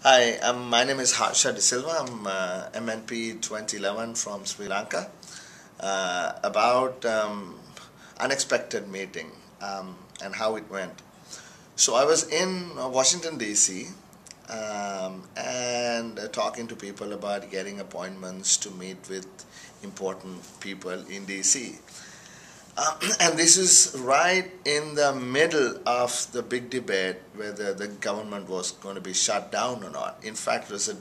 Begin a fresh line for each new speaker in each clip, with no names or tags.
Hi, my name is Harsha de Silva. I'm MNP 2011 from Sri Lanka. About unexpected meeting and how it went. So I was in Washington D.C. And talking to people about getting appointments to meet with important people in D.C. And this is right in the middle of the big debate whether the government was going to be shut down or not. In fact, it was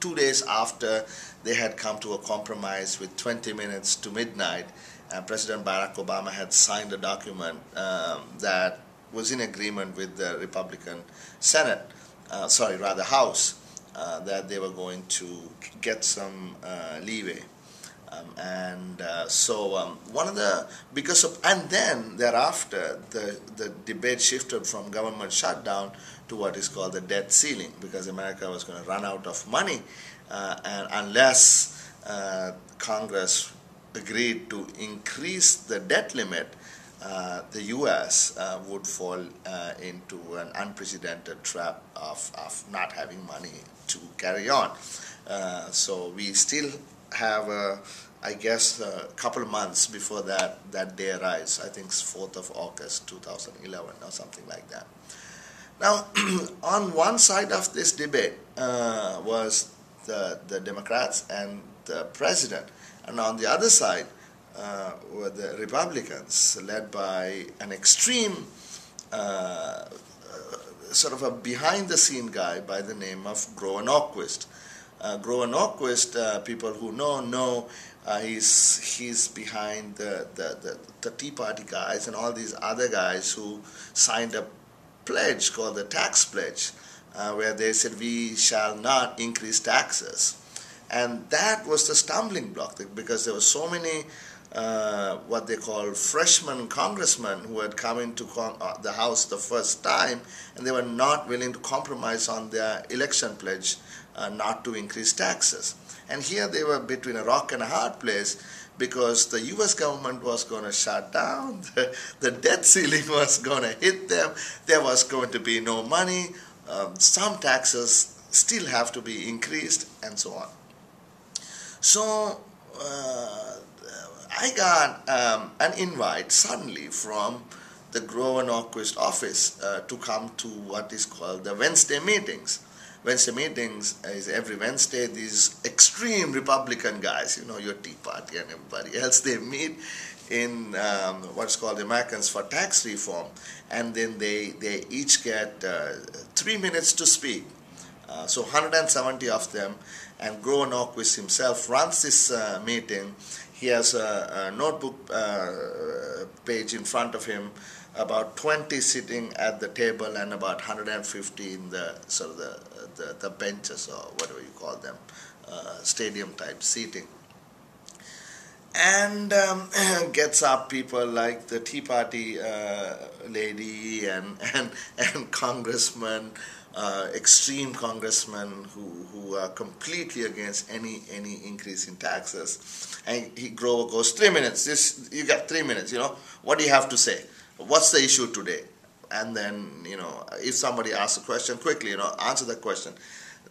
2 days after they had come to a compromise with 20 minutes to midnight. President Barack Obama had signed a document that was in agreement with the Republican Senate, House, that they were going to get some leeway. And then thereafter, the debate shifted from government shutdown to what is called the debt ceiling, because America was going to run out of money, and unless Congress agreed to increase the debt limit, the U.S. would fall into an unprecedented trap of not having money to carry on. So we still have a couple of months before that day arrives. I think it's 4th of August 2011 or something like that. Now, on one side of this debate was the Democrats and the president, and on the other side were the Republicans, led by an extreme sort of a behind-the-scene guy by the name of Grover Norquist. Grover Norquist, people who know he's behind the Tea Party guys and all these other guys who signed a pledge called the tax pledge, where they said we shall not increase taxes. And that was the stumbling block, because there were so many what they call freshman congressmen who had come into the House the first time, and they were not willing to compromise on their election pledge not to increase taxes. And here they were between a rock and a hard place, because the U.S. government was going to shut down, the debt ceiling was going to hit them, there was going to be no money, some taxes still have to be increased, and so on. So I got an invite suddenly from the Grover Norquist office to come to what is called the Wednesday meetings. Wednesday meetings is every Wednesday. These extreme Republican guys, your Tea Party and everybody else, they meet in what's called Americans for Tax Reform, and then they each get 3 minutes to speak. So 170 of them, and Grover Norquist himself runs this meeting. He has a notebook page in front of him, about 20 sitting at the table, and about 150 in the sort of the benches, or whatever you call them, stadium type seating. And gets up people like the Tea Party lady and congressmen, extreme congressmen who are completely against any increase in taxes. And Grover goes, 3 minutes. You got 3 minutes. What do you have to say? What's the issue today? And then if somebody asks a question, quickly answer the question.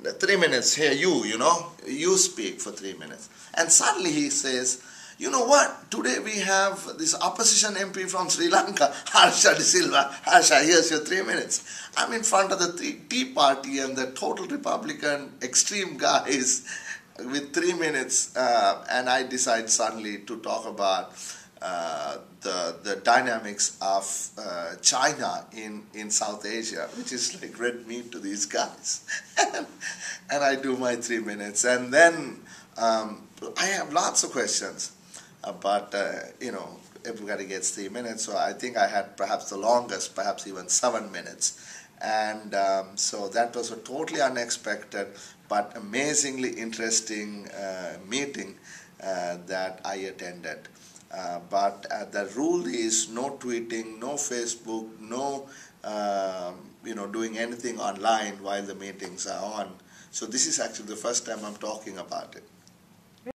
3 minutes. Here, you speak for 3 minutes. And suddenly he says, you know what? Today we have this opposition MP from Sri Lanka, Harsha de Silva. Harsha, here's your 3 minutes. I'm in front of the Tea Party and the total Republican extreme guys with 3 minutes, and I decide suddenly to talk about the dynamics of China in South Asia, which is like red meat to these guys. And I do my 3 minutes, and then I have lots of questions. But everybody gets 3 minutes, so I think I had perhaps the longest, perhaps even 7 minutes. And so that was a totally unexpected but amazingly interesting meeting that I attended. But the rule is no tweeting, no Facebook, no doing anything online while the meetings are on. So this is actually the first time I'm talking about it.